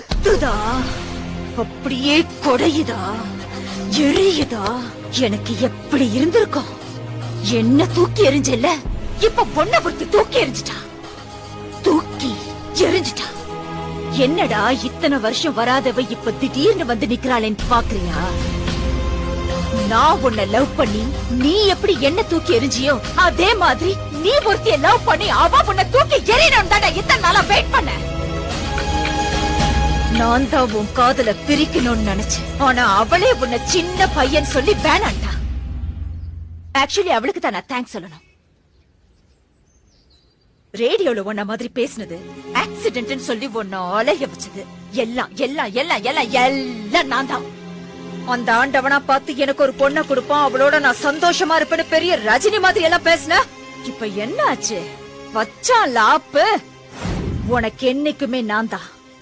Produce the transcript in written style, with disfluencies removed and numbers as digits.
குத்துதா, அப்படியே கொடையுதா, எரியுதா. எனக்கு எப்படி இருந்திருக்கும்? என்ன தூக்கி எறிஞ்சல, இப்ப பொண்ண பொறுத்து தூக்கி எறிஞ்சிட்டா, தூக்கி எறிஞ்சிட்டா. என்னடா இத்தனை வருஷம் வராதவ இப்ப திடீர்னு வந்து நிக்கிறாளேன்னு பாக்குறியா? நான் உன்னை லவ் பண்ணி நீ எப்படி என்ன தூக்கி எறிஞ்சியோ அதே மாதிரி நீ ஒருத்திய லவ் பண்ணி அவ உன்னை தூக்கி எறியணும் தானே இத்தனை நாளா வெயிட் பண்ண. நான் தான் உன் காதல பிரிக்கணும்னு நினைச்சேன். ஆனா அவளே உன்னை சின்ன பையன் சொல்லி வேணாண்டா. ஆக்சுவலி அவளுக்கு தான் நான் தேங்க்ஸ் சொல்லணும். ரேடியோல உன்ன மாதிரி பேசினது, ஆக்சிடென்ட் சொல்லி உன்ன அலைய வச்சது எல்லாம் எல்லாம் எல்லாம் எல்லாம் எல்லாம் நான் தான். அந்த ஆண்டவனா பார்த்து எனக்கு ஒரு பொண்ணை கொடுப்பான், அவளோட நான் சந்தோஷமா இருப்பேன்னு பெரிய ரஜினி மாதிரி எல்லாம் பேசின. இப்ப என்ன ஆச்சு? வச்சான் லாப்பு. உனக்கு என்னைக்குமே நான் தான்.